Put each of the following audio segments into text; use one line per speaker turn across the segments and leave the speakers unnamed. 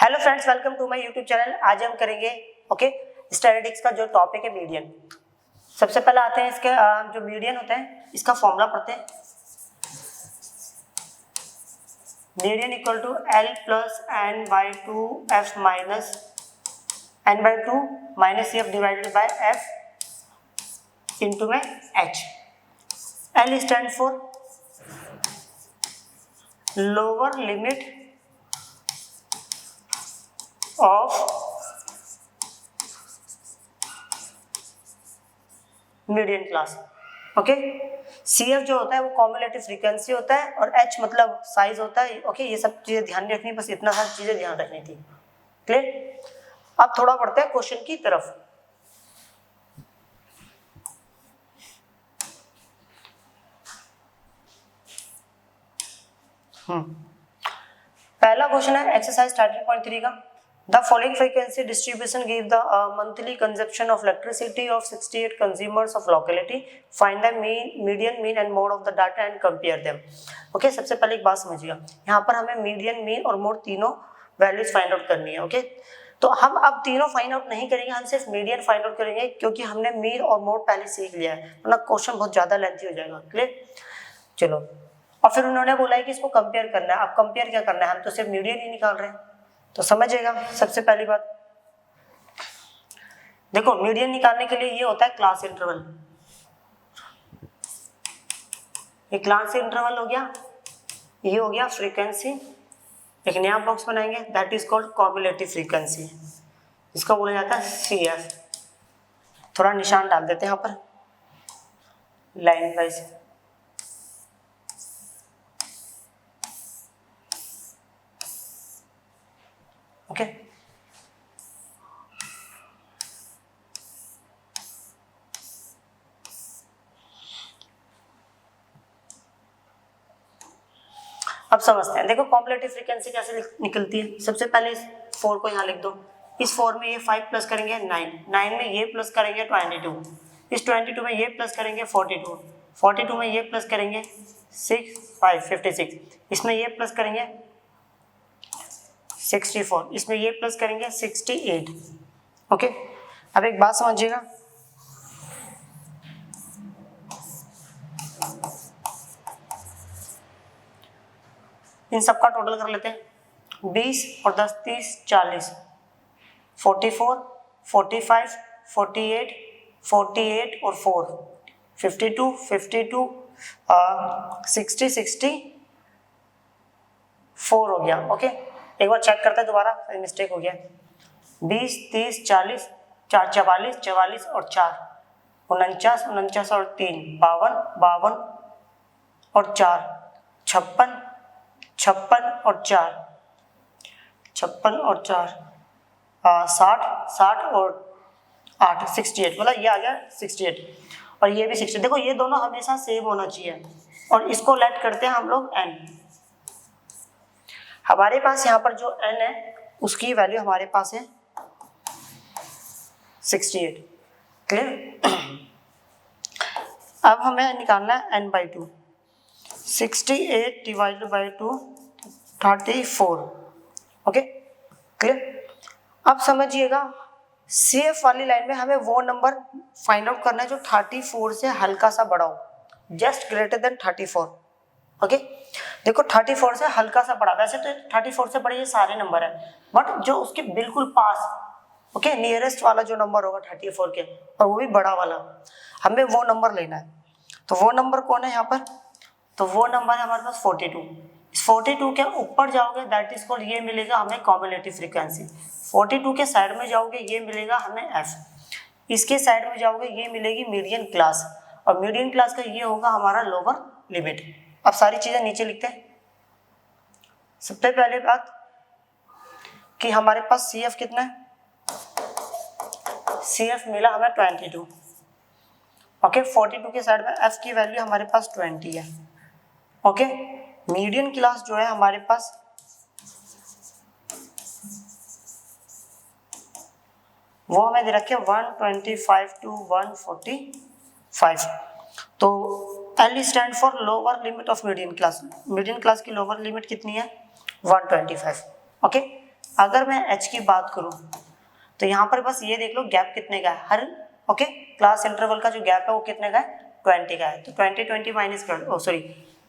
Hello friends, welcome to my YouTube channel. आज हम करेंगे स्टैटिस्टिक्स का जो टॉपिक है मीडियन। सबसे पहले आते हैं इसके जो मीडियन होता है इसका फॉर्मूला पढ़ते हैं। Median equal to L plus N by two F minus N by two minus F divided by F into में H. L stand for lower limit of median class. Okay, C F जो होता है वो cumulative frequency होता है और H मतलब size होता है। ओके, ये सब चीजें ध्यान रखनी, बस इतना सारी चीजें ध्यान रखनी थी। क्लियर? अब थोड़ा बढ़ते हैं क्वेश्चन की तरफ। पहला क्वेश्चन है एक्सरसाइज 13.3 का। The following frequency distribution give the monthly consumption of electricity of 68 consumers of locality. Find the mean, median, mean and mode of the data and compare them. Okay, सबसे पहले एक बात समझिएगा, यहाँ पर हमें मीडियन, मीन और मोड तीनों वैल्यूज फाइंड आउट करनी है। ओके, तो हम अब तीनों फाइंड आउट नहीं करेंगे, हम सिर्फ मीडियन फाइंड आउट करेंगे क्योंकि हमने मीन और मोड पहले सीख लिया है, वरना क्वेश्चन बहुत ज्यादा लेंथी हो जाएगा। क्लियर? चलो, और फिर उन्होंने बोला है कि इसको कंपेयर करना है। अब कंपेयर क्या करना है, हम तो सिर्फ मीडियन ही निकाल रहे हैं, तो समझिएगा। सबसे पहली बात देखो, मीडियन निकालने के लिए ये होता है क्लास इंटरवल। ये क्लास इंटरवल हो गया, ये हो गया फ्रीक्वेंसी। एक नया बॉक्स बनाएंगे, that is called cumulative frequency, इसको बोला जाता है सी एफ। थोड़ा निशान डाल देते हैं यहाँ पर लाइन वाइज। ओके, अब समझते हैं। देखो कॉम्युलेटिव फ्रीक्वेंसी कैसे निकलती है। सबसे पहले इस 4 को यहाँ लिख दो। इस 4 में ये 5 प्लस करेंगे 9, 9 में ये प्लस करेंगे 22, इस 22 में ये प्लस करेंगे 42, 42 में ये प्लस करेंगे 6, 5, 56, इसमें ये प्लस करेंगे 64, इसमें ये प्लस करेंगे 68। ओके, अब एक बात समझिएगा, इन सबका टोटल कर लेते हैं। 20 और 10 30 40, 44 45 48 48 और 4 52 52 60 60 4 हो गया। ओके, एक बार चेक करते हैं दोबारा, मिस्टेक हो गया। 20 30 40 4 44 44 और 4 49 49 और 3 52 52 और 4 56 56 और 4 56 और 4 60 60 और 8 68, मतलब ये आ गया 68 और ये भी 68। देखो ये दोनों हमेशा सेम होना चाहिए और इसको लेट करते हैं हम लोग n। हमारे पास यहाँ पर जो n है उसकी वैल्यू हमारे पास है 68। क्लियर? अब हमें निकालना है n by 2। 68 divided by 2 34। Okay, clear? अब समझिएगा, सी एफ वाली लाइन में हमें वो नंबर फाइंड आउट करना है जो 34 से हल्का सा बड़ा हो, जस्ट ग्रेटर देन 34। ओके, देखो 34 से हल्का सा बड़ा, वैसे तो 34 से बड़े ये सारे नंबर है, बट जो उसके बिल्कुल पास, ओके, नियरेस्ट वाला जो नंबर होगा 34 के, और वो भी बड़ा वाला, हमें वो नंबर लेना है। तो वो नंबर कौन है यहाँ पर? तो वो नंबर है हमारे पास 42। इस 42 के ऊपर जाओगे दैट इज कॉल्ड, ये मिलेगा हमें कॉम्युलेटिव फ्रीक्वेंसी। 42 के साइड में जाओगे ये मिलेगा हमें एफ, इसके साइड में जाओगे ये मिलेगी मीडियन क्लास, और मीडियन क्लास का ये होगा हमारा लोअर लिमिट। अब सारी चीजें नीचे लिखते हैं। सबसे पहले बात कि हमारे पास सी एफ कितना है, सी एफ मिला हमें 22। ओके, 42 के साइड में एफ की वैल्यू हमारे पास 20 है। ओके, मीडियन क्लास जो है हमारे पास वो हमें दे रखे 125 टू 145। तो L stand for lower limit of median class. Median class की लोअर लिमिट कितनी है? 125। ओके, अगर मैं एच की बात करूं तो यहाँ पर बस ये देख लो गैप कितने का है हर ओके क्लास इंटरवल का जो गैप है वो कितने का है 20 का है। तो 20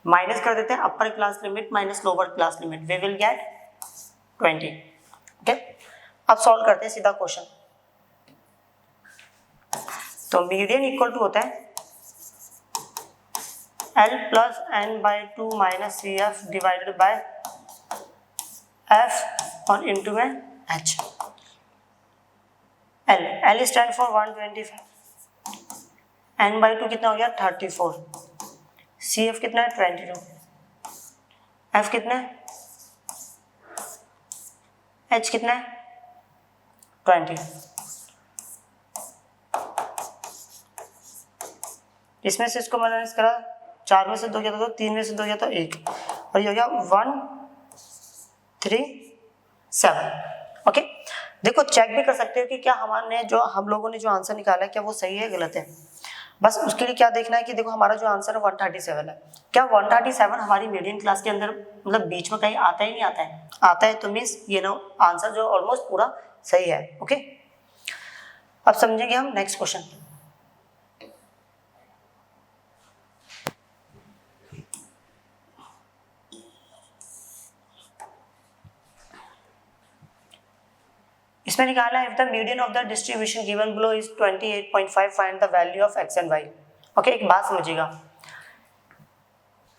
माइनस कर देते हैं upper class limit minus lower class limit, we will get 20। Okay अब सॉल्व करते हैं सीधा क्वेश्चन। तो मीडियन इक्वल टू होता है L plus N by 2 minus C F divided by F और इंटू में H. L stand for 125, N by 2 कितना हो गया 34, सी एफ कितना है 22, एफ कितना है एच कितना है 20। इसमें से इसको माइनस करा 4 में से 2 गया तो 3 में से 2 गया तो 1 और ये हो गया 137। ओके देखो चेक भी कर सकते हो कि क्या हम लोगों ने जो आंसर निकाला है क्या वो सही है गलत है। बस उसके लिए क्या देखना है कि देखो हमारा जो आंसर है 137 है, क्या 137 हमारी मीडियम क्लास के अंदर मतलब बीच में कहीं आता ही नहीं आता है, आता है तो मीन्स ये ना आंसर जो ऑलमोस्ट पूरा सही है। ओके अब समझेंगे हम नेक्स्ट क्वेश्चन। इसमें निकाला है if the median of the distribution given below is 28.5 find the value of x and y. Okay एक बात समझिएगा,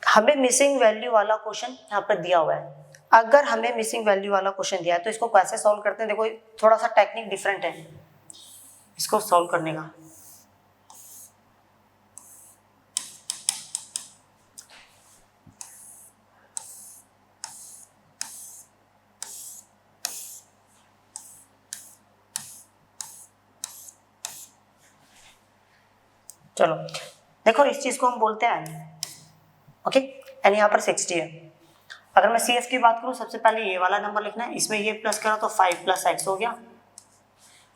हमें मिसिंग वैल्यू वाला क्वेश्चन यहाँ पर दिया हुआ है। अगर हमें मिसिंग वैल्यू वाला क्वेश्चन दिया है तो इसको कैसे सॉल्व करते हैं, देखो थोड़ा सा टेक्निक डिफरेंट है इसको सॉल्व करने का। चलो देखो इस चीज को हम बोलते हैं एन। ओके एन यहाँ पर 60 है। अगर मैं सी एफ की बात करूँ सबसे पहले ये वाला नंबर लिखना है, इसमें ये प्लस करो तो 5 प्लस एक्स हो गया,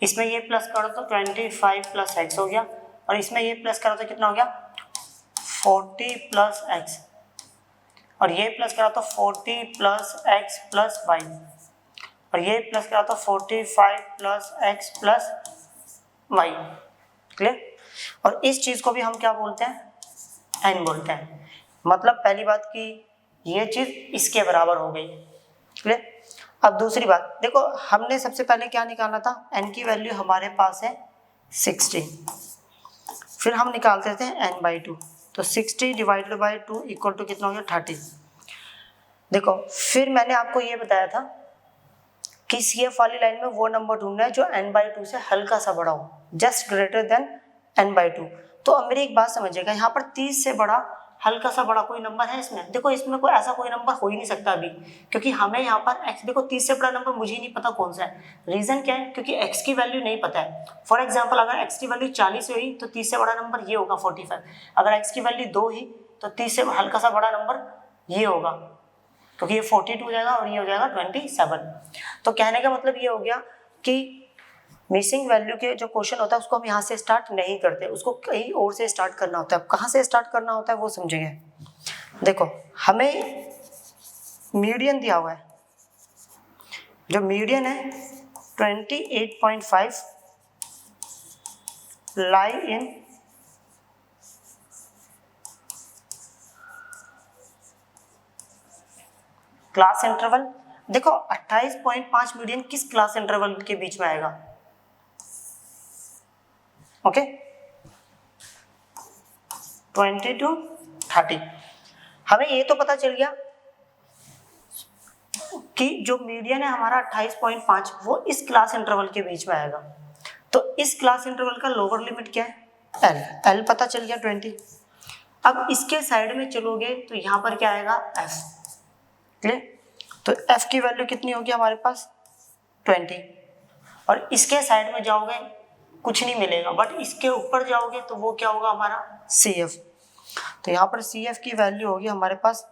इसमें ये प्लस करो तो 25 प्लस एक्स हो गया और इसमें ये प्लस करो तो कितना हो गया 40 प्लस एक्स और ये प्लस करो तो 40 प्लस एक्स प्लस वाई और ये प्लस करो तो 45 plus x plus y. Clear. और इस चीज को भी हम क्या बोलते हैं एन बोलते हैं। मतलब पहली बात कि ये चीज इसके बराबर हो गई। क्लियर। अब दूसरी बात देखो हमने सबसे पहले क्या निकालना था, एन की वैल्यू हमारे पास है 60, फिर हम निकालते थे एन बाई 2 तो 60 डिवाइडेड बाई 2 इक्वल टू कितना हो गया 30। देखो फिर मैंने आपको ये बताया था कि सी एफ वाली लाइन में वो नंबर ढूंढना है जो एन बाई 2 से हल्का सा बड़ा हो, just greater than n by 2। तो अब मेरी एक बात समझिएगा, यहाँ पर 30 से बड़ा हल्का सा बड़ा कोई नंबर है इसमें, देखो इसमें कोई ऐसा कोई नंबर हो ही नहीं सकता अभी, क्योंकि हमें यहाँ पर x देखो 30 से बड़ा नंबर मुझे ही नहीं पता कौन सा है। रीजन क्या है, क्योंकि x की वैल्यू नहीं पता है। फॉर एग्जांपल अगर x की वैल्यू 40 हुई तो 30 से बड़ा नंबर ये होगा 45, अगर x की वैल्यू 2 ही तो 30 से हल्का सा बड़ा नंबर ये होगा, क्योंकि ये 42 हो जाएगा और ये हो जाएगा 27। तो कहने का मतलब ये हो गया कि मिसिंग वैल्यू के जो क्वेश्चन होता है उसको हम यहाँ से स्टार्ट नहीं करते, उसको कहीं और से स्टार्ट करना होता है। अब कहाँ से स्टार्ट करना होता है वो समझेंगे। देखो हमें मीडियन दिया हुआ है, जो मीडियन है 28.5 लाई इन क्लास इंटरवल। देखो 28.5 मीडियन किस क्लास इंटरवल के बीच में आएगा, ओके 20 to 30। हमें ये तो पता चल गया कि जो मीडियन है हमारा 28.5 वो इस क्लास इंटरवल के बीच में आएगा। तो इस क्लास इंटरवल का लोअर लिमिट क्या है एल, एल पता चल गया 20। अब इसके साइड में चलोगे तो यहाँ पर क्या आएगा एफ। क्लियर। तो एफ की वैल्यू कितनी होगी हमारे पास 20 और इसके साइड में जाओगे कुछ नहीं मिलेगा, बट इसके ऊपर जाओगे तो वो क्या होगा हमारा सी एफ। तो यहाँ पर सी एफ की वैल्यू होगी हमारे पास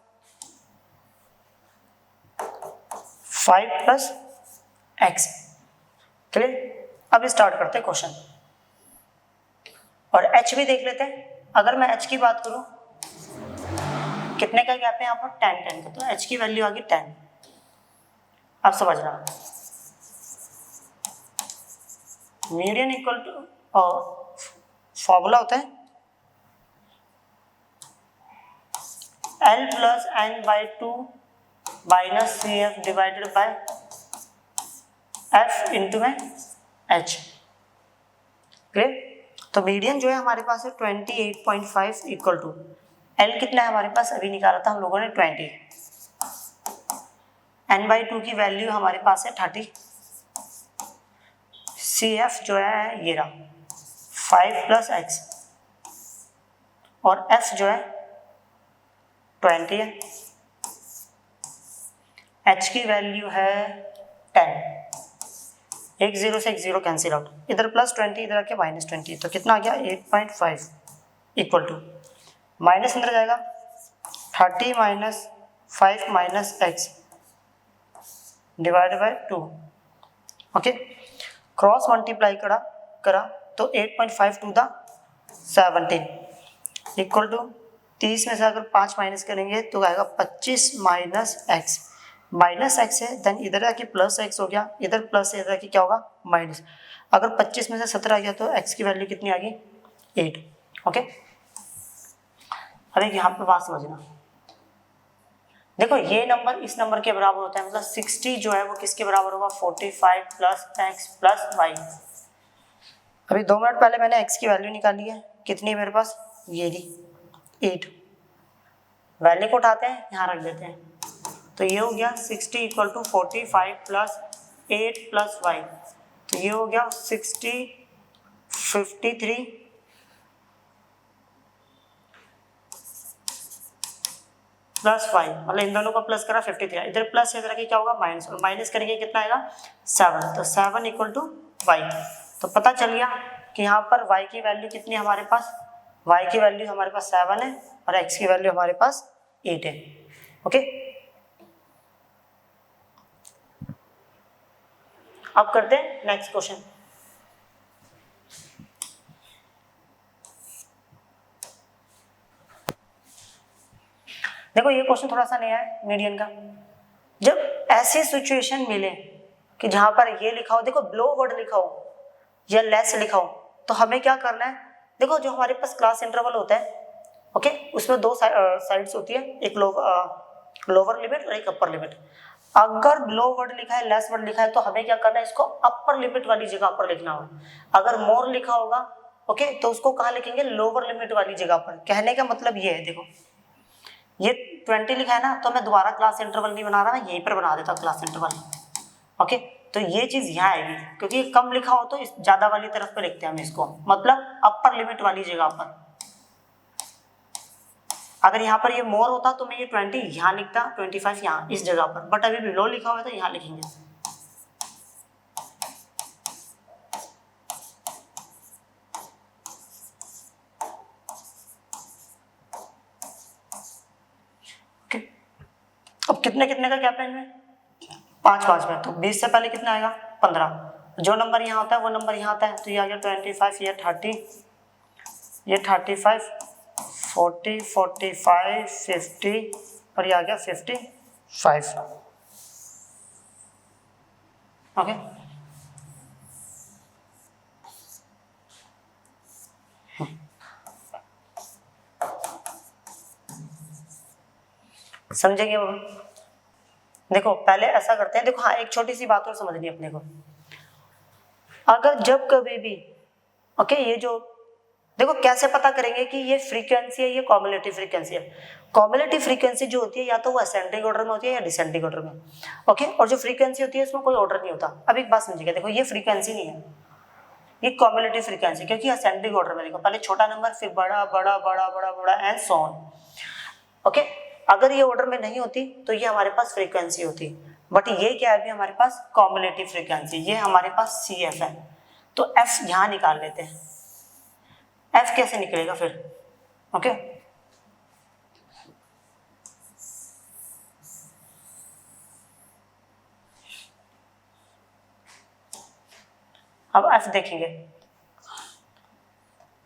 5 प्लस एक्स। क्लियर। अब स्टार्ट करते हैं क्वेश्चन और एच भी देख लेते हैं। अगर मैं एच की बात करूं कितने का गैप है यहाँ पर 10 का, तो एच की वैल्यू आ गई 10। अब समझना मीडियन इक्वल टू फॉर्मूला होता है L plus N by two minus C F divided by F into में एच। क्लियर? तो मीडियन जो है हमारे पास है 28.5 इक्वल टू एल कितना है हमारे पास, अभी निकाला था हम लोगों ने 20, एन बाई टू की वैल्यू हमारे पास है 30, सी एफ जो है ये रहा 5 प्लस एक्स, और एफ जो है 20 है, एच की वैल्यू है 10, एक जीरो से एक जीरो कैंसिल आउट, इधर प्लस 20 इधर आके माइनस 20, तो कितना आ गया 8.5 इक्वल टू माइनस अंदर जाएगा 30 minus 5 minus x divide by 2। Okay, cross multiply करा तो 8.5 टू द 17 इक्वल टू 30 में से अगर 5 माइनस करेंगे तो आएगा 25 माइनस एक्स, माइनस एक्स है देन इधर आके प्लस एक्स हो गया, इधर प्लस है इधर आके क्या होगा माइनस, अगर 25 में से 17 आ गया तो एक्स की वैल्यू कितनी आ गई 8। ओके, अब एक यहाँ पे बात समझना, देखो ये नंबर इस नंबर के बराबर होता है, मतलब 60 जो है वो किसके बराबर होगा 45 प्लस एक्स प्लस वाई। अभी 2 मिनट पहले मैंने एक्स की वैल्यू निकाली है, कितनी मेरे पास ये रही 8, वैल्यू को उठाते हैं यहाँ रख देते हैं, तो ये हो गया 60 equal to 45 plus 8 plus y, तो ये हो गया 60 53 प्लस 5, मतलब इन दोनों को प्लस करा 53, इधर प्लस है इधर की क्या होगा माइनस, और माइनस करेंगे कितना आएगा 7, तो 7 इक्वल टू वाई। तो पता चल गया कि यहाँ पर y की वैल्यू कितनी है हमारे पास, y की वैल्यू हमारे पास 7 है और x की वैल्यू हमारे पास 8 है। ओके, अब करते हैं नेक्स्ट क्वेश्चन। देखो ये क्वेश्चन थोड़ा सा नया है मीडियन का, जब ऐसी सिचुएशन मिले कि जहां पर ये लिखा हो, देखो लो वर्ड लिखा हो या लेस लिखा हो, तो हमें क्या करना है, देखो जो हमारे पास क्लास इंटरवल होता है, ओके, उसमें दो साइड्स होती है, एक लोअर लिमिट और एक अपर लिमिट। अगर लो वर्ड लिखा है लेस वर्ड लिखा है तो हमें क्या करना है, इसको अपर लिमिट वाली जगह पर लिखना होगा। अगर मोर लिखा होगा ओके तो उसको कहाँ लिखेंगे, लोअर लिमिट वाली जगह पर। कहने का मतलब ये है, देखो ये 20 लिखा है ना, तो मैं दोबारा क्लास इंटरवल नहीं बना रहा, मैं यहीं पर बना देता हूँ क्लास इंटरवल। ओके, तो ये चीज यहाँ आएगी, क्योंकि कम लिखा हो तो इस ज्यादा वाली तरफ पे लिखते हैं हम इसको, मतलब अपर लिमिट वाली जगह पर। अगर यहाँ पर ये मोर होता तो मैं ये 20 यहाँ लिखता, 25 यहाँ इस जगह पर, बट अभी भी लो लिखा हुआ है तो यहाँ लिखेंगे। अब कितने कितने का गैप है इनमें, 5 में, तो 20 से पहले कितना आएगा 15, जो नंबर यहाँ होता है वो नंबर यहाँ आता है, तो ये आ गया 25, ये 30, ये 35, 40, 45, 50 और ये आ गया 55। ओके, समझेंगे वो। देखो पहले ऐसा करते हैं, देखो हाँ एक छोटी सी बात और समझनी है अपने को, अगर जब कभी भी ओके ये जो देखो कैसे पता करेंगे कि ये फ्रीक्वेंसी है, ये कॉम्युलेटिव फ्रीक्वेंसी है। कॉम्युलेटिव फ्रीक्वेंसी जो होती है या तो वो असेंडिंग ऑर्डर में होती है या डिसेंडिंग ऑर्डर में, ओके, और जो फ्रीक्वेंसी होती है उसमें कोई ऑर्डर नहीं होता। अब एक बात समझिएगा, देखो ये फ्रीक्वेंसी नहीं है, ये कॉम्युलेटिव फ्रीक्वेंसी, क्योंकि असेंडिंग ऑर्डर में, देखो पहले छोटा नंबर फिर बड़ा बड़ा बड़ा बड़ा बड़ा एंड सो ऑन। ओके, अगर ये ऑर्डर में नहीं होती तो ये हमारे पास फ्रीक्वेंसी होती, बट ये क्या है अभी हमारे पास कॉम्युलेटिव फ्रीक्वेंसी, ये हमारे पास सी एफ है, तो एफ यहाँ निकाल लेते हैं। एफ कैसे निकलेगा फिर, ओके, अब एफ देखेंगे।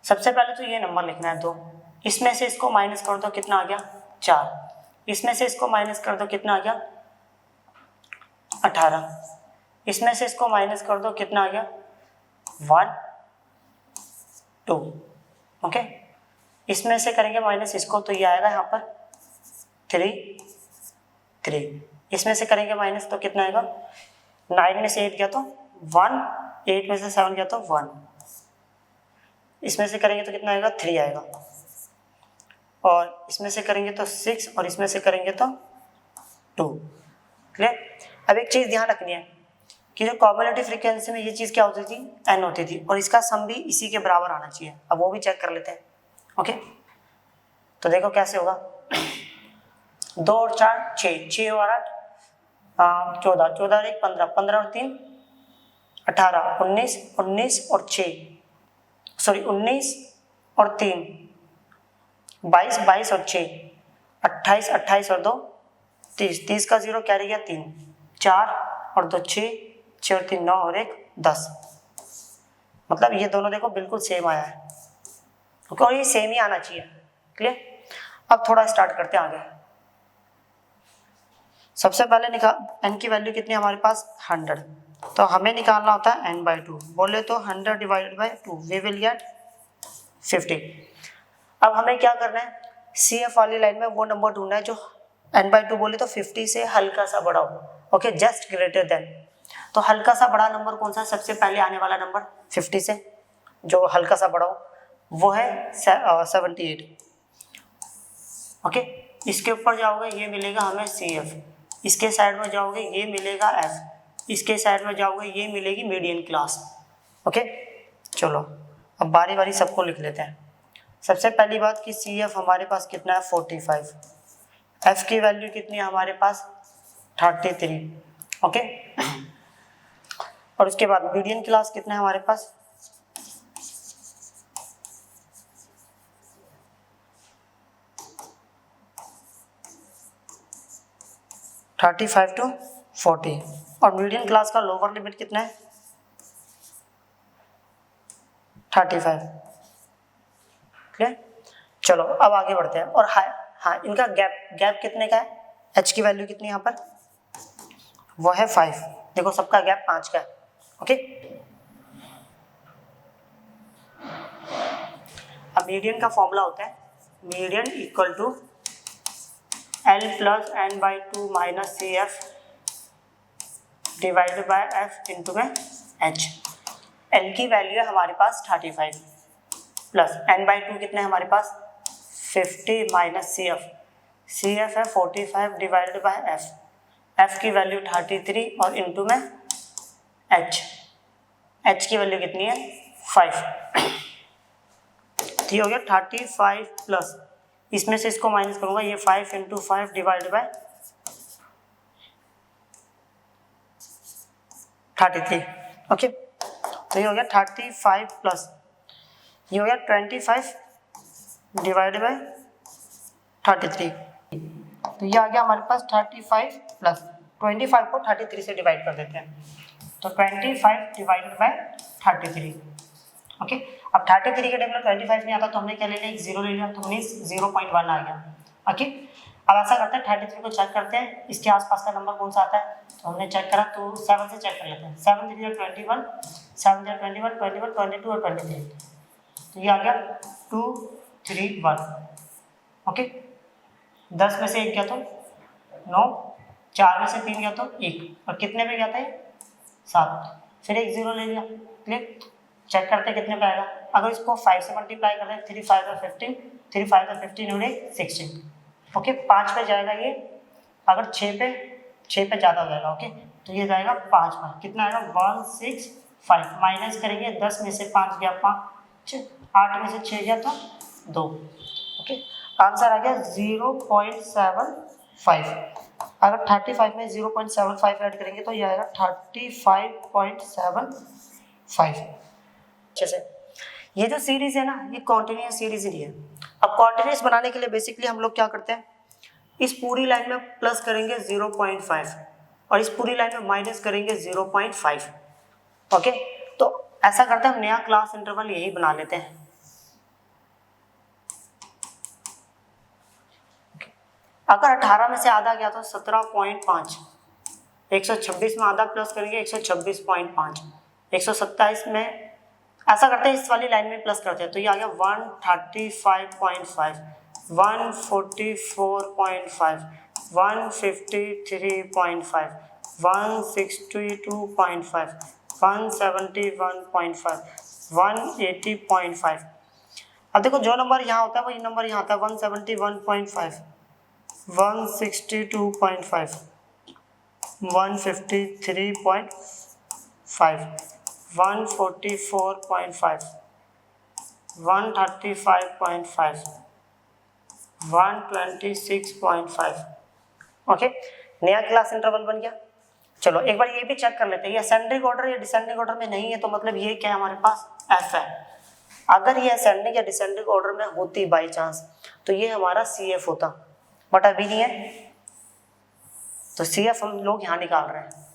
सबसे पहले तो ये नंबर लिखना है 2, इसमें से इसको माइनस कर दो कितना आ गया 4, इसमें से इसको माइनस कर दो कितना आ गया 18, इसमें से इसको माइनस कर दो कितना आ गया 1 2। ओके, इसमें से करेंगे माइनस इसको तो ये आएगा यहाँ पर 3 3। इसमें से करेंगे माइनस तो कितना आएगा, 9 में से 8 गया तो 1, 8 में से 7 गया तो 1। इसमें से करेंगे तो कितना आएगा, 3 आएगा। और इसमें से करेंगे तो 6 और इसमें से करेंगे तो 2। क्लियर। अब एक चीज़ ध्यान रखनी है कि जो कॉम्युलेटिव फ्रीक्वेंसी में ये चीज़ क्या होती थी, n होती थी, और इसका सम भी इसी के बराबर आना चाहिए। अब वो भी चेक कर लेते हैं। ओके, तो देखो कैसे होगा। 2 और 4 6, 6 और 8 14, 14 और 1 15, 15 और 3 18, 19, 19 और 6 सॉरी 19 और 3 22, 22 और 6 28, 28 और 2 30, 30 का 0 कैरी गया 3, 4 और 2 6, 6 और 3 9 और 1 10। मतलब ये दोनों देखो बिल्कुल सेम आया है, और ये सेम ही आना चाहिए। क्लियर। अब थोड़ा स्टार्ट करते हैं आगे। सबसे पहले निकाल n की वैल्यू कितनी हमारे पास 100, तो हमें निकालना होता है n/2। बोले तो 100 divided by 2 we will get 50। अब हमें क्या करना है, CF वाली लाइन में वो नंबर ढूंढना है जो n/2 बोले तो 50 से हल्का सा बड़ा हो। Okay, just greater then. तो हल्का सा बड़ा नंबर कौन सा, सबसे पहले आने वाला नंबर 50 से जो हल्का सा बड़ा हो वो है 78। ओके, इसके ऊपर जाओगे ये मिलेगा हमें CF, इसके साइड में जाओगे ये मिलेगा F, इसके साइड में जाओगे ये मिलेगी मीडियन क्लास। ओके, चलो अब बारी बारी सबको लिख लेते हैं। सबसे पहली बात कि CF हमारे पास कितना है 45, F की वैल्यू कितनी है हमारे पास 33। ओके, और उसके बाद मीडियन क्लास कितना है हमारे पास 35 to 40, और मीडियन क्लास का लोअर लिमिट कितना है 35। क्लियर। चलो अब आगे बढ़ते हैं। और हाँ इनका गैप कितने का है, h की वैल्यू कितनी यहाँ पर वो है 5। देखो सबका गैप 5 का है। ओके, अब मीडियन का फॉर्मूला होता है median equal to L plus n/2 minus CF divided by F into में H। L की वैल्यू है हमारे पास 35 प्लस n/2 कितने हमारे पास 50 माइनस CF है 45 डिवाइडेड बाय F की वैल्यू 33 और इंटू में H की वैल्यू कितनी है 5। ठीक हो गया 35 प्लस इसमें से इसको माइनस करूंगा, ये 5 इंटू 5 डिवाइड बाय 33। ओके, तो ये हो गया 35 प्लस ये हो गया 25 डिवाइड बाय 33। तो ये आ गया हमारे पास 35 प्लस 25 को 33 से डिवाइड कर देते हैं, तो 25 डिवाइडेड बाय 33। ओके, अब 33 के टेबल 25 नहीं आता तो हमने क्या ले लिया, एक 0 ले लिया, तो मीन्स 0.1 आ गया। ओके, अब ऐसा करते हैं 33 को चेक करते हैं इसके आसपास का नंबर कौन सा आता है, तो हमने चेक करा तो 7 से चेक कर लेते हैं। 7 3 21, 7 21, 21, 22 और 23, तो ये आ गया 2 3 1। ओके, 10 में से 1 गया तो 9, 4 में से 3 गया तो 1, और कितने पे गया था ये 7, फिर एक 0 ले लिया। क्लियर, चेक करते कितने पे आएगा। अगर इसको 5 से मल्टीप्लाई कर दें 3 5 और 15, 3 5 और 15 और 16। ओके, 5 पे जाएगा ये, अगर 6 पे ज़्यादा हो जाएगा। ओके, तो ये जाएगा 5 पर, कितना आएगा 165 माइनस करेंगे 10 में से 5 गया 5, 8 में से 6 गया तो 2। ओके, आंसर आ गया 0.75। अगर 35 में 0.75 ऐड करेंगे तो ये आएगा 35.75। अच्छे से, ये जो सीरीज है ना ये कॉन्टिन्यूस सीरीज ही है। अब कॉन्टिन्यूस बनाने के लिए बेसिकली हम लोग क्या करते हैं, इस पूरी लाइन में प्लस करेंगे 0.5 और इस पूरी लाइन में माइनस करेंगे 0.5। ओके, तो ऐसा करते हैं हम नया क्लास इंटरवल यही बना लेते हैं। अगर 18 में से आधा गया तो 17.5, 126 में आधा प्लस करेंगे 126.5, 127 में ऐसा करते हैं, इस वाली लाइन में प्लस करते हैं, तो ये आ गया 135.5, 144.5, 153.5, 162.5, 171.5, 180.5। अब देखो जो नंबर यहाँ होता है वही नंबर यहाँ आता है, 171.5, 162.5, 153.5, 144.5, 135.5, 126.5। ओके, नया क्लास इंटरवल बन गया। चलो एक बार ये भी चेक कर लेते हैं, ये असेंडिंग ऑर्डर या डिसेंडिंग ऑर्डर में नहीं है, तो मतलब ये क्या है हमारे पास एफ है। अगर ये असेंडिंग या डिसेंडिंग ऑर्डर में होती बाई चांस, तो ये हमारा सी एफ होता, बट अभी नहीं है, तो सी एफ हम लोग यहाँ निकाल रहे हैं।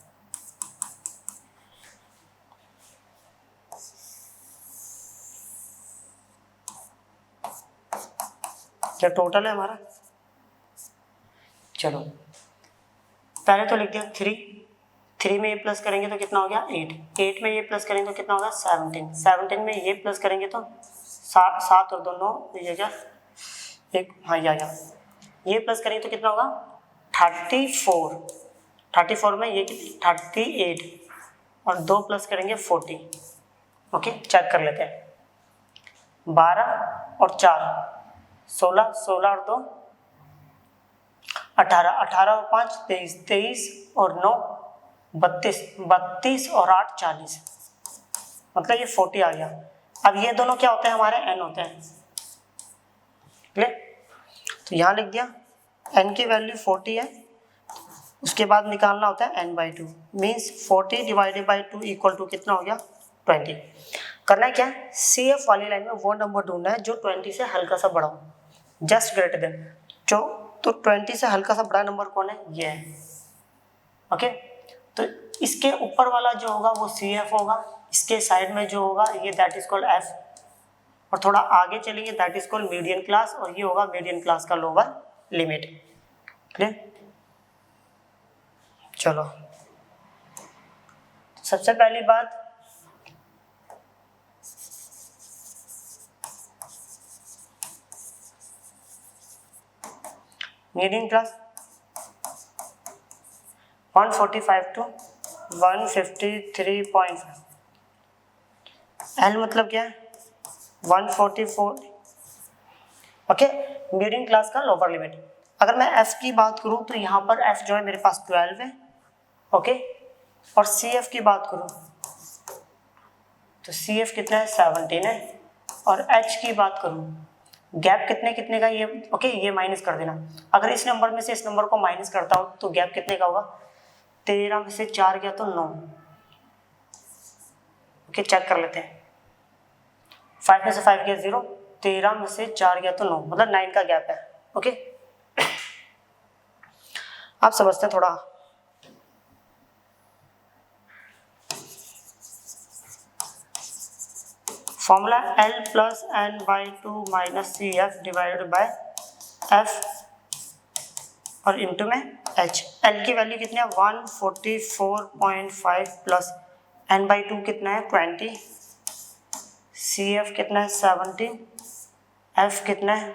क्या टोटल है हमारा? चलो पहले तो लिख दिया 3, 3 में ये प्लस करेंगे तो कितना हो गया 8, 8 में ये प्लस करेंगे तो कितना होगा 17, 17 में ये प्लस करेंगे तो 7 और 2 9, ये क्या एक, हाँ ये आ गया, ये प्लस करेंगे तो कितना होगा 34, 34 में ये 38 और 2 प्लस करेंगे 40। ओके चेक कर लेते हैं, 12 और 4 16, 16 और 2 18, 18 और 5 23, 23 और 9 32, 32 और 8 40, मतलब ये 40 आ गया। अब ये दोनों क्या होते हैं हमारे n होते हैं, क्लियर? तो यहाँ लिख दिया n की वैल्यू 40 है, उसके बाद निकालना होता है n/2, means 40 divided by 2 equal to कितना हो गया 20। करना है क्या, सी एफ वाली लाइन में वो नंबर ढूंढना है जो 20 से हल्का सा बड़ा हो, जस्ट ग्रेटर देन, जो तो 20 से हल्का सा बड़ा नंबर कौन है, ये है। ओके, तो इसके ऊपर वाला जो होगा वो सी एफ होगा, इसके साइड में जो होगा ये दैट इज कॉल्ड एफ, और थोड़ा आगे चलेंगे that is called median class, और ये होगा मीडियन क्लास का लोअर लिमिट। क्लियर? चलो सबसे पहली बात, मीडियन क्लास 145 टू 153.5, एल मतलब क्या है 144। ओके, मीडियन क्लास का लोअर लिमिट। अगर मैं एफ की बात करूं तो यहाँ पर एफ जो है मेरे पास 12 है, ओके, और सी एफ की बात करूं तो सी एफ कितना है 17 है, और एच की बात करूं गैप कितने कितने का, ये ओके ये माइनस कर देना। अगर इस नंबर में से इस नंबर को माइनस करता हूं तो गैप कितने का होगा, 13 में से 4 गया तो 9। ओके चेक कर लेते हैं, 5 में से 5 गया 0, 13 में से 4 गया तो 9, मतलब 9 का गैप है। ओके आप समझते हैं थोड़ा, formula L plus n/2 minus C F divided by F और इंटू में h। L की वैल्यू कितनी है 144.5 प्लस n/2 कितना है 20, सी एफ कितना है 17, f कितना है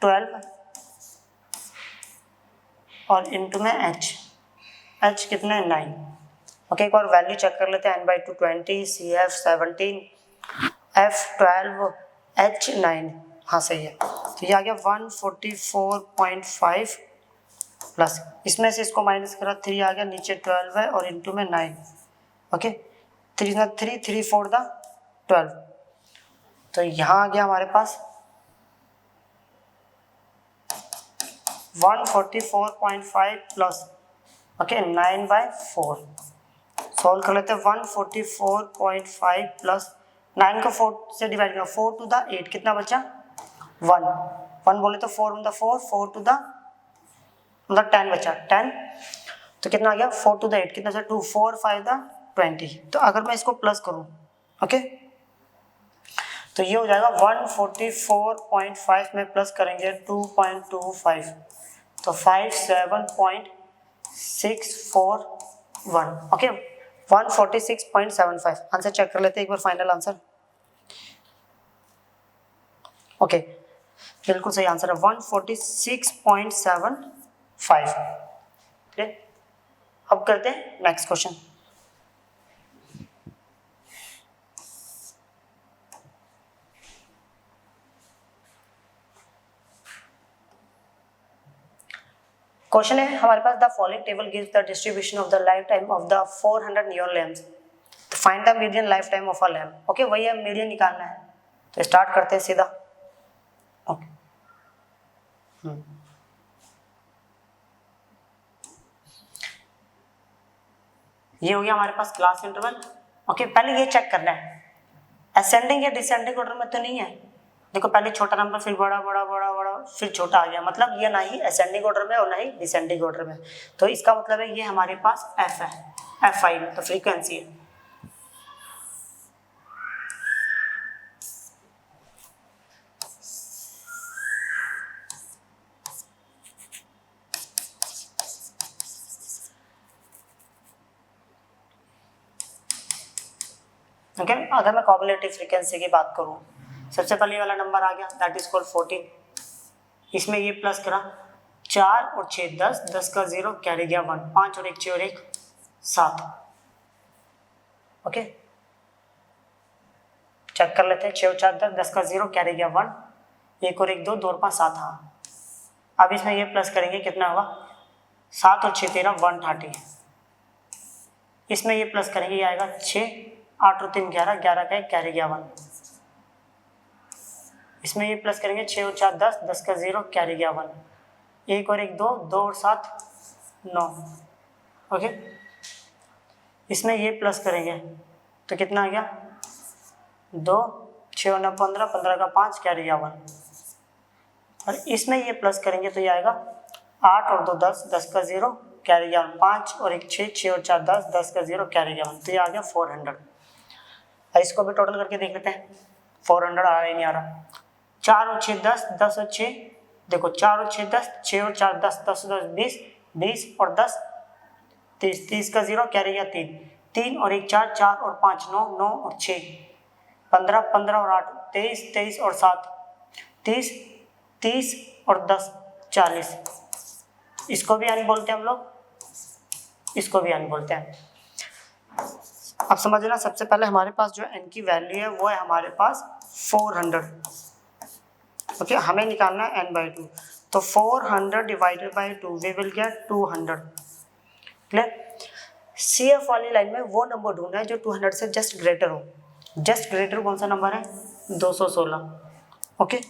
12 और इंटू में h कितना है 9। ओके एक और वैल्यू चेक कर लेते हैं, n/2 20, C F 17, f 12, h 9, हाँ सही है। तो ये आ गया 144.5 प्लस, इसमें से इसको माइनस करा 3 आ गया, नीचे 12 है और इंटू में 9। ओके 3 4 12, तो यहाँ आ गया हमारे पास 144.5 प्लस ओके 9/4। सॉल्व कर लेते हैं, 144.5 प्लस 9 को 4 से डिवाइड किया, 4 टू द 8 कितना बचा 1, 1 बोले तो 4 टू द 4, 4 टू द मतलब 10 बचा 10, तो कितना आ गया 4 टू द 8 कितना बचा 2, 4 5 द 20। तो अगर मैं इसको प्लस करूं ओके तो ये हो जाएगा 144.5 में प्लस करेंगे 2.25, तो 57.641। ओके 146.75। आंसर चेक कर लेते हैं एक बार, फाइनल आंसर। ओके, बिल्कुल सही आंसर है 146.75। अब करते हैं नेक्स्ट क्वेश्चन। क्वेश्चन है हमारे पास, the following table gives the distribution of the life time of the 400 neon lamps, find the median life time of a lamp. Okay, वही हमें मीडियन निकालना है, तो स्टार्ट करते हैं सीधा। ओके, ये हो गया हमारे पास क्लास इंटरवल। ओके, पहले ये चेक करना है असेंडिंग या डिसेंडिंग ऑर्डर में तो नहीं है। देखो, पहले छोटा नंबर, फिर बड़ा बड़ा बड़ा बड़ा, फिर छोटा आ गया, मतलब ये ना ही असेंडिंग ऑर्डर में और ना ही डिसेंडिंग ऑर्डर में। तो इसका मतलब है ये हमारे पास एफ है, एफ आई में, तो फ्रीक्वेंसी है। ओके, अगर मैं कॉम्युलेटिव फ्रीक्वेंसी की बात करूं, सबसे पहले वाला नंबर आ गया, दैट इज कॉल्ड 14। इसमें ये प्लस करा 4 और 6 10, 10 का 0 कैरी गया 1, 5 और 1 6 और 1 7। ओके, चेक कर लेते हैं, 6 और 4 10, 10 का 0 कैरी गया 1, 1 और 1 2, 2 और 5 7। हाँ, अब इसमें ये प्लस करेंगे, कितना होगा 7 और 6 13 130। इसमें ये प्लस करेंगे, ये आएगा 6, 8 और 3 11, 11 का 1 कैरी गया 1। इसमें ये प्लस करेंगे, 6 और 4 10, 10 का 0 कैरी गया 1, 1 और 1 2, 2 और 7 9। ओके, इसमें ये प्लस करेंगे तो कितना आ गया 2, 6 और 9 15, 15 का 5 कैरी गया 1। और इसमें ये प्लस करेंगे तो ये आएगा 8 और 2 10, 10 का 0 कैरी गया 5 और 1 6, 6 और 4 10, 10 का 0 कैरी गया 1, तो ये आ गया 400। इसको भी टोटल करके देख लेते हैं, 400 आ रहा है नहीं आ रहा। 4 और 6 10, 10 और 6, देखो 4 और 6 10, 6 और 4 10, 10 और 10 20, 20 और 10 30, 30 का 0 कैरी गया 3, 3 और 1 4, 4 और 5 9, 9 और 6 15, 15 और 8 23, 23 और 7 30, 30 और 10 40। इसको भी n बोलते हैं हम लोग, इसको भी n बोलते हैं। अब समझना, सबसे पहले हमारे पास जो n की वैल्यू है वो है हमारे पास 400। ओके, हमें निकालना है n/2, तो 400 divided by 2 we will get 200। Clear? CF वाली लाइन में वो नंबर ढूंढना है जो 200 से जस्ट ग्रेटर हो। जस्ट ग्रेटर कौन सा नंबर है 216। ओके,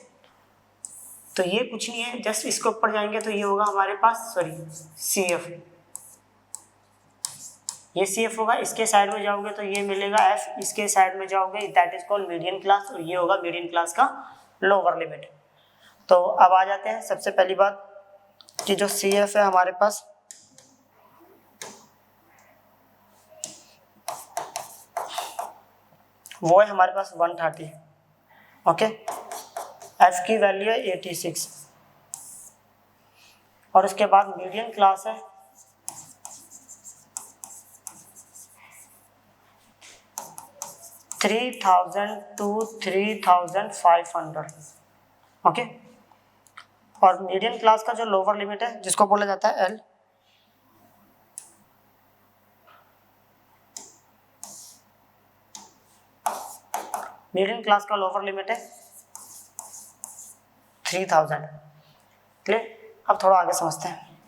तो ये कुछ नहीं है, जस्ट इसके ऊपर जाएंगे तो ये होगा हमारे पास, सॉरी CF, ये CF होगा। इसके साइड में जाओगे तो ये मिलेगा F, इसके साइड में जाओगे that is called median class, और ये होगा मीडियन क्लास का लोअर लिमिट। तो अब आ जाते हैं सबसे पहली बात कि जो CF है हमारे पास, वो है हमारे पास 130। ओके, F की वैल्यू है 86, और उसके बाद मीडियन क्लास है 3000 to 3500। ओके, और मीडियम क्लास का जो लोअर लिमिट है जिसको बोला जाता है L, मीडियम क्लास का लोअर लिमिट है 3000। क्लियर? अब थोड़ा आगे समझते हैं।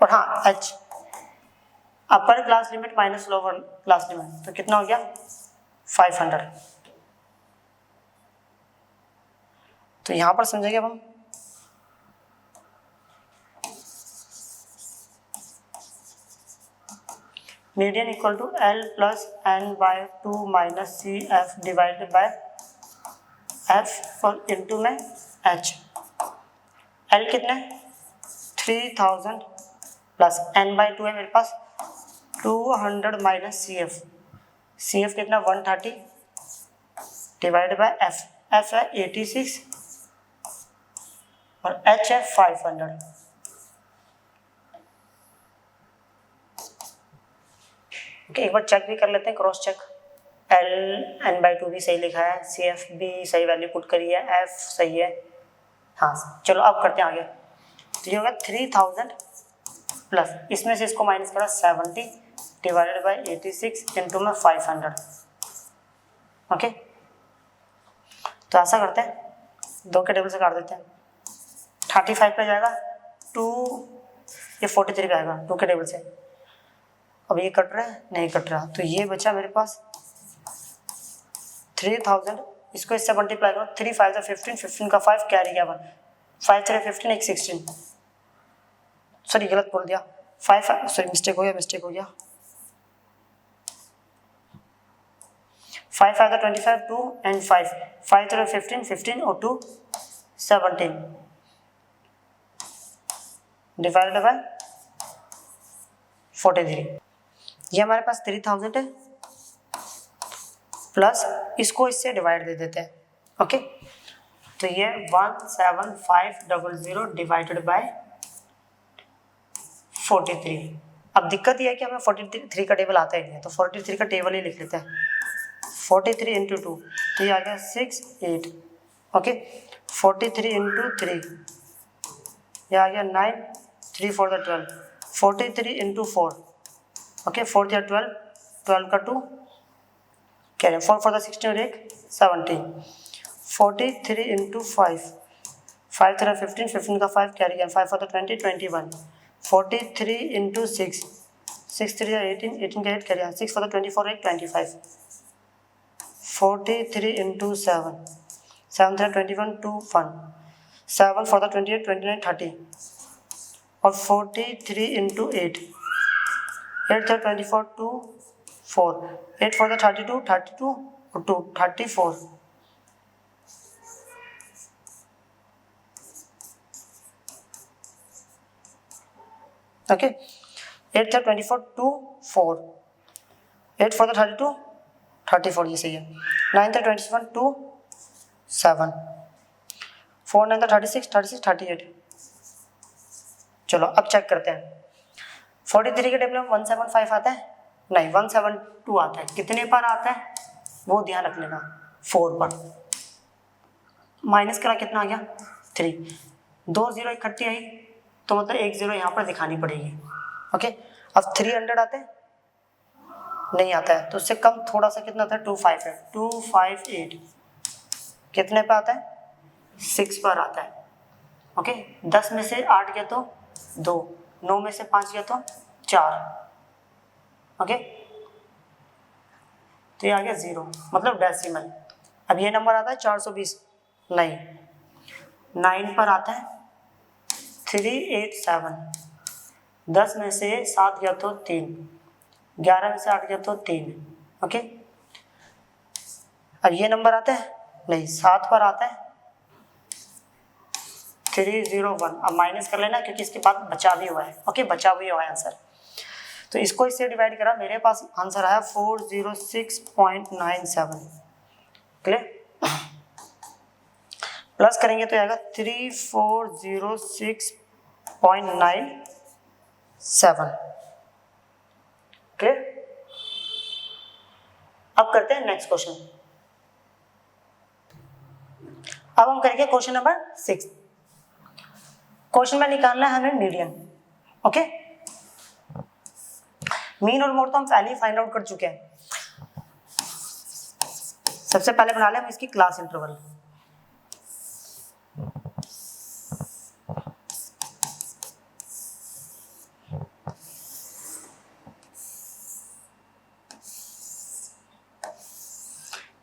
और हाँ, H अपर class limit minus lower class limit, तो कितना हो गया 500। तो यहां पर समझेंगे अब हम, median equal to L plus n/2 minus CF divided by F और इंटू में H। L कितना है 3000 प्लस n/2 है मेरे पास 200 माइनस CF कितना 130 डिवाइडेड बाय F है 86 और H है 500। ओके, एक बार चेक भी कर लेते हैं, क्रॉस चेक। ln/2 भी सही लिखा है, CF भी सही वैल्यू पुट करी है, F सही है। हाँ चलो अब करते हैं आगे। तो ये होगा 3000 प्लस, इसमें से इसको माइनस करा 70 डिवाइडेड बाई 86 इंटू में 500। ओके, तो ऐसा करते हैं, 2 के टेबल से काट देते हैं। 35 पे जाएगा 2, ये 43 पे आएगा 2 के टेबल से। अब ये कट रहा है, नहीं कट रहा, तो ये बचा मेरे पास 3000, इसको इससे मल्टीप्लाई करो, 3 5 15, 15 का 5 कैरी गया 1, 5 3 15, एक 16, सॉरी गलत बोल दिया, 5 सॉरी मिस्टेक हो गया 5 5 25, 2 एंड 5 5 3 15, 15 और 2 17 डिवाइडेड बाय 43। ये हमारे पास 3000 है, प्लस इसको इससे डिवाइड दे देते हैं। ओके, तो ये 17500 डिवाइडेड बाय 43। अब दिक्कत ये है कि हमें 43 का टेबल आता ही नहीं है, तो 43 का टेबल ही लिख लेते हैं। 43 इंटू 2, तो ये आ गया 6 8। ओके, 43 इंटू 3, ये आ गया 9, 3 4 12, 43 इंटू 4, ओके 4 12, 12 का 2 क्या है, 4 4 16 और 1 17, 43 इंटू 5, 5 3 15, 15 का 5 कैरी गया, 5 4 20 21, 43 इंटू 6, 6 3 18, 18 का 8 कैरी गया, 6 4 24 8 25, 43 इंटू 7, 7 3 21 2 1, 7 4 28 29 30, और 43 इंटू 8, 8 3 24 2 4, 8 4 32 32 और 2 34। ओके, 8 3 24 2 4, 8 4 32 34, ये सही है। 9 3 21 2 7, 4 9 36 36 38। चलो अब चेक करते हैं। 43 के टेबल में 175 आता है, नहीं 172 आता है। कितने पर आता है वो ध्यान रख लेना, 4 पर। माइनस करा कितना आ गया 3, 2 0 इकट्ठी आई तो मतलब 1 0 यहाँ पर दिखानी पड़ेगी। ओके, अब 300 आते हैं, नहीं आता है, तो उससे कम थोड़ा सा कितना आता है 258, 258 कितने पे आता है 6 पर आता है। ओके, 10 में से 8 गया तो 2, 9 में से 5 गया तो 4। ओके, तो ये आ गया 0, मतलब डेसिमल। अब ये नंबर आता है 420, नहीं 9 पर आता है 387, 10 में से 7 गया तो 3, 11 में से 8 गया तो 3। ओके, अब ये नंबर आता है, नहीं 7 पर आता है 301। अब माइनस कर लेना क्योंकि इसके बाद बचा भी हुआ है। ओके, बचा भी हुआ है आंसर, तो इसको इससे डिवाइड करा, मेरे पास आंसर आया 406.97। क्लियर, प्लस करेंगे तो आएगा 3406.97। क्लियर, अब करते हैं नेक्स्ट क्वेश्चन। अब हम करेंगे क्वेश्चन नंबर 6। क्वेश्चन में निकालना है हमें मीडियन। ओके, मीन और मोड तो हम पहले ही फाइंड आउट कर चुके हैं। सबसे पहले बना ले हम इसकी क्लास इंटरवल।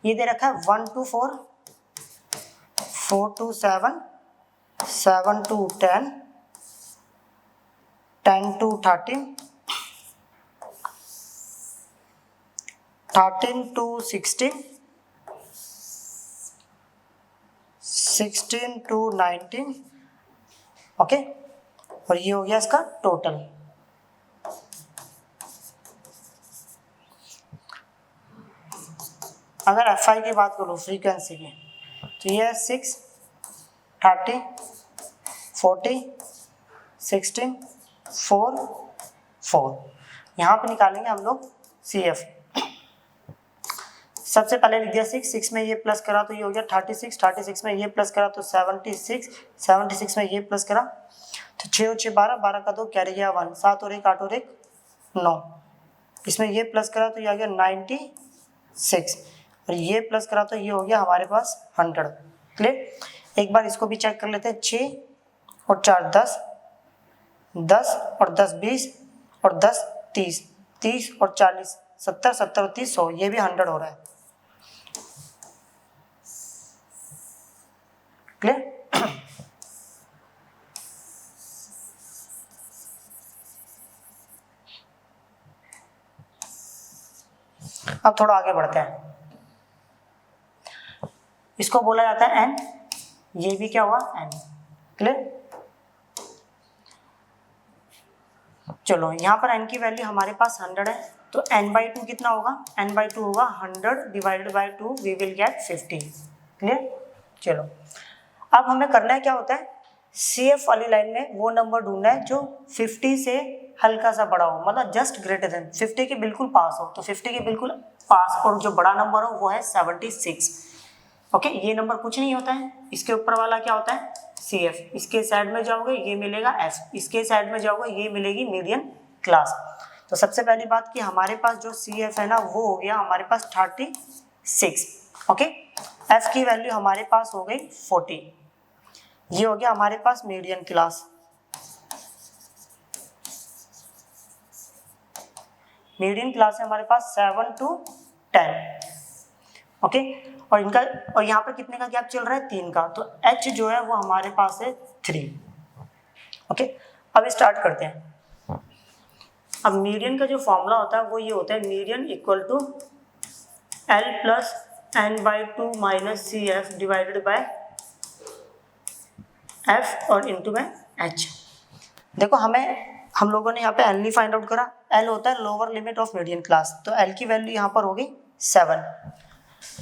ये दे रखा है 1 to 4, 4 to 7, 7 to 10, 10 to 13, 13 to 16, 16 to 19। Okay, और ये हो गया इसका टोटल। अगर Fi की बात करो फ्रीक्वेंसी की, तो ये 6, 30, 40, 16, 4, 4। यहाँ पे निकालेंगे हम लोग CF। सबसे पहले लिख दिया 6, 6 में ये प्लस करा तो ये हो गया 36, 36 में ये प्लस करा तो 76, 76 में ये प्लस करा तो 6 और 6 12, 12 का 2 कैरी गया 1, 7 और 1 8 और 1 9, इसमें ये प्लस करा तो ये आ गया 96 और ये प्लस करा तो ये हो गया हमारे पास 100। क्लियर। एक बार इसको भी चेक कर लेते हैं। 6 और 4 10, 10 और 10 20 और 10 30, 30 और 40 70, 70 और 30 100, ये भी 100 हो रहा है। क्लियर। अब थोड़ा आगे बढ़ते हैं। इसको बोला जाता है n, ये भी क्या हुआ n। क्लियर। चलो यहाँ पर n की वैल्यू हमारे पास 100 है तो n/2 कितना होगा, n/2 होगा 100 divided by 2, we will get 50। Clear. चलो अब हमें करना है क्या होता है, CF वाली लाइन में वो नंबर ढूंढना है जो 50 से हल्का सा बड़ा हो, मतलब जस्ट ग्रेटर देन 50 के बिल्कुल पास हो। तो 50 के बिल्कुल पास और जो बड़ा नंबर हो वो है 76। ओके, ये नंबर कुछ नहीं होता है, इसके ऊपर वाला क्या होता है CF। इसके साइड में जाओगे ये मिलेगा F, इसके साइड में जाओगे ये मिलेगी मीडियन क्लास। तो सबसे पहली बात कि हमारे पास जो CF है ना वो हो गया हमारे पास 36। ओके, F की वैल्यू हमारे पास हो गई 40, ये हो गया हमारे पास मीडियन क्लास। मीडियन क्लास है हमारे पास 7 to 10। ओके, और इनका और यहाँ पर कितने का गैप चल रहा है, 3 का, तो H जो है वो हमारे पास है 3। ओके, अब स्टार्ट करते हैं। अब मीडियन का जो फॉर्मूला होता है वो ये होता है, median equal to L plus n/2 minus CF divided by F और इंटू में H। देखो हम लोगों ने यहाँ पे L नहीं फाइंड आउट करा, L होता है lower limit of median class, तो L की वैल्यू यहाँ पर होगी 7।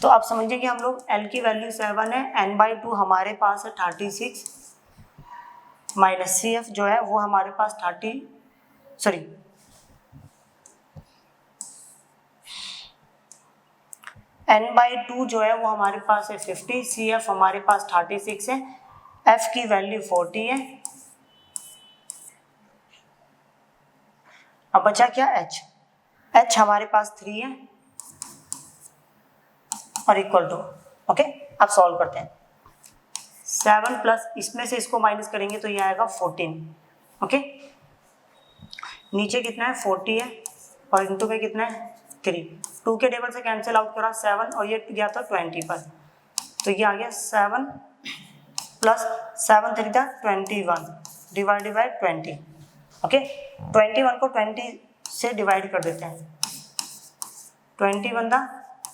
तो आप समझिए कि हम लोग L की वैल्यू 7 है, n/2 हमारे पास है 36 माइनस CF जो है वो हमारे पास n/2 जो है वो हमारे पास है 50, CF हमारे पास 36 है, F की वैल्यू 40 है। अब बचा क्या H हमारे पास 3 है और इक्वल टू। ओके, अब सॉल्व करते हैं। 7 प्लस इसमें से इसको माइनस करेंगे तो ये आएगा 14। ओके, नीचे कितना है 40 है और इंटू में कितना है 3, 2 के टेबल से कैंसिल आउट करा 7 और ये गया था 20 पर, तो ये आ गया 7 प्लस 7 3 था 21 डिवाइडेड बाई 20। ओके, 21 को 20 से डिवाइड कर देते हैं, 21 था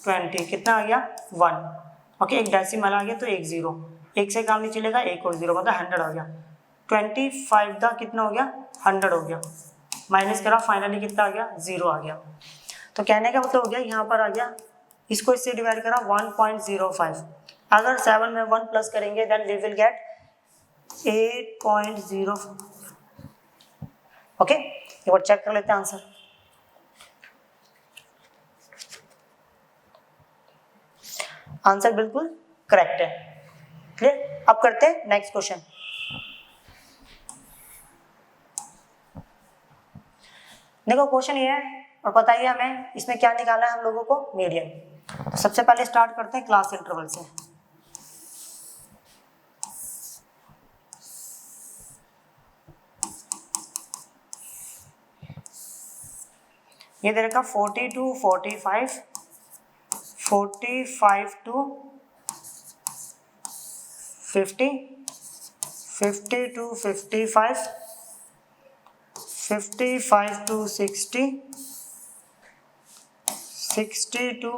20 कितना आ गया 1। ओके, एक डेसिमल आ गया तो एक जीरो, एक से काम नहीं चलेगा, एक और जीरो मतलब 100 आ गया। 25 था कितना हो गया 100 हो गया, माइनस करा फाइनली कितना आ गया 0 आ गया। तो कहने का मतलब हो गया यहाँ पर आ गया, इसको इससे डिवाइड करा 1.05, अगर 7 में 1 प्लस करेंगे then we will get 8.05। Okay, एक बार चेक कर लेते हैं आंसर। आंसर बिल्कुल करेक्ट है। क्लियर। अब करते हैं नेक्स्ट क्वेश्चन। देखो क्वेश्चन ये है और बताइए हमें इसमें क्या निकालना है हम लोगों को, मीडियन। तो सबसे पहले स्टार्ट करते हैं क्लास इंटरवल से। ये दे रखा 40 to 45, 45 to 50, 50 to 55, 55 to 60, 60 to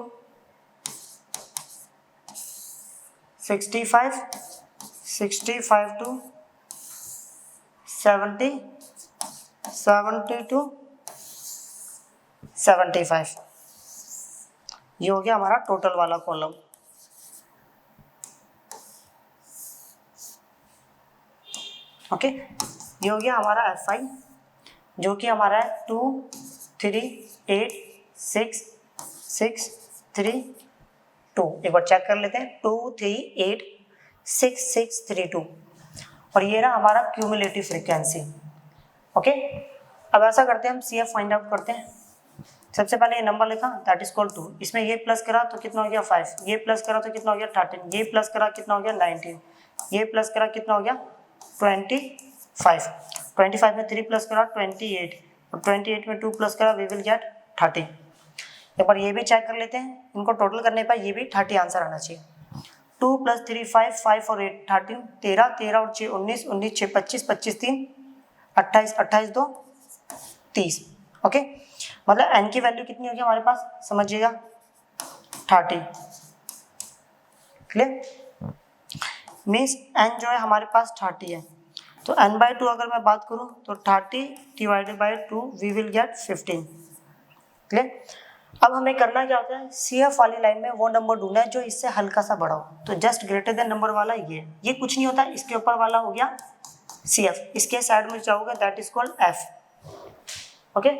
65, 65 to 70, 70 to 75। ये हो गया हमारा टोटल वाला कॉलम। ओके, ये हो गया हमारा FI जो कि हमारा है 2, 3, 8, 6 6 3 2। एक बार चेक कर लेते हैं, 2 3 8 6 6 3 2, और ये रहा हमारा क्यूमुलेटिव फ्रीक्वेंसी। ओके, अब ऐसा करते हैं, हम सी एफ फाइंड आउट करते हैं। सबसे पहले ये नंबर लिखा, दैट इज कॉल्ड 2। इसमें ये प्लस करा तो कितना हो गया 5, ये प्लस करा तो कितना हो गया 13, ये प्लस करा कितना हो गया 19, ये प्लस करा कितना हो गया 25, 25 में 3 प्लस करा 28, और 28 में 2 प्लस करा वी विल गेट 30। एक बार ये भी चेक कर लेते हैं, इनको टोटल करने पर ये भी 30 आंसर आना चाहिए। 2 + 3 5, 5 और 8 13, 13 13 और 6 19, 19 6 25, 25 3 28, 28 2 30। ओके, मतलब n की वैल्यू कितनी होगी हमारे पास, समझिएगा 30। क्लियर, मीन्स n जो है हमारे पास 30 है, तो n/2 अगर मैं बात करूं तो 30 / 2 वी विल गेट 15। क्लियर, अब हमें करना क्या होता है, सी एफ वाली लाइन में वो नंबर ढूंढना है जो इससे हल्का सा बड़ा हो, तो जस्ट ग्रेटर देन नंबर वाला ये कुछ नहीं होता, इसके ऊपर वाला हो गया सी एफ, इसके साइड में जाओगे that is called F. Okay,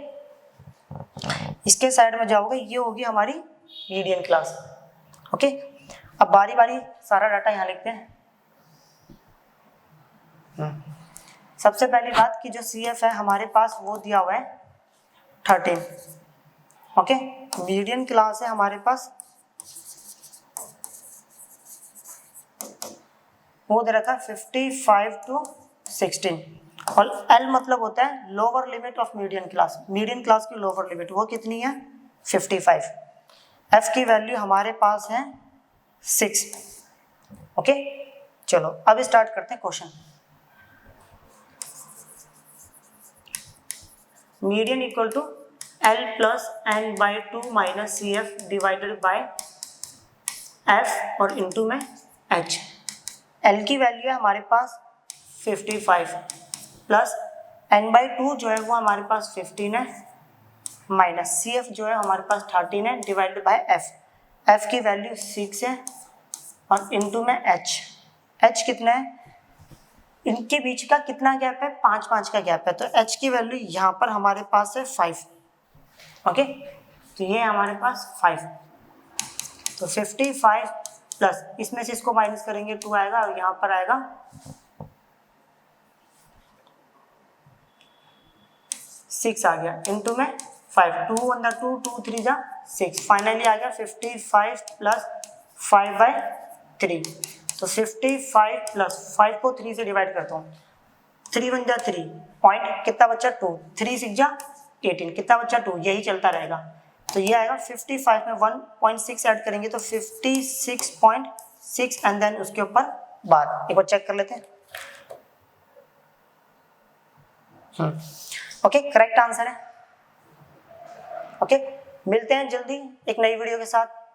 इसके साइड में जाओगे ये होगी हमारी मीडियन क्लास। ओके, अब बारी बारी सारा डाटा यहाँ लिखते हैं। सबसे पहली बात कि जो सी एफ है हमारे पास वो दिया हुआ है 13। ओके, मीडियन क्लास है हमारे पास, वो दे रखा है 55 to 16, और L मतलब होता है lower limit of median class, median class की लोअर लिमिट वो कितनी है 55। F की वैल्यू हमारे पास है 6। ओके, चलो अब स्टार्ट करते हैं question. Median equal to L + n/2 - CF divided by F और इनटू में H। L की वैल्यू है हमारे पास 55 प्लस n/2 जो है वो हमारे पास 15 है, माइनस CF जो है हमारे पास 13 है, डिवाइडेड बाय F। F की वैल्यू 6 है और इनटू में H कितना है, इनके बीच का कितना गैप है, 5 5 का गैप है, तो H की वैल्यू यहाँ पर हमारे पास है 5। ओके, तो ये हमारे पास 5, तो 55 प्लस इसमें से इसको माइनस करेंगे 2 आएगा, और यहाँ पर आएगा 6 आ गया, इनटू में 5, 2 अंदर 2, 2 3 जा 6, फाइनली आ गया 55 प्लस 5/3। तो 55 प्लस 5 को 3 से डिवाइड करता हूँ, 3 1 जा 3, पॉइंट कितना बच्चा 2, 3 6 जा 18, कितना बच्चा 2, यही चलता रहेगा। तो ये आएगा 55 में 1.6 ऐड करेंगे तो 56.6, एंड देन उसके ऊपर बार। एक बार चेक कर लेते हैं। ओके, करेक्ट आंसर है। ओके, मिलते हैं जल्दी एक नई वीडियो के साथ।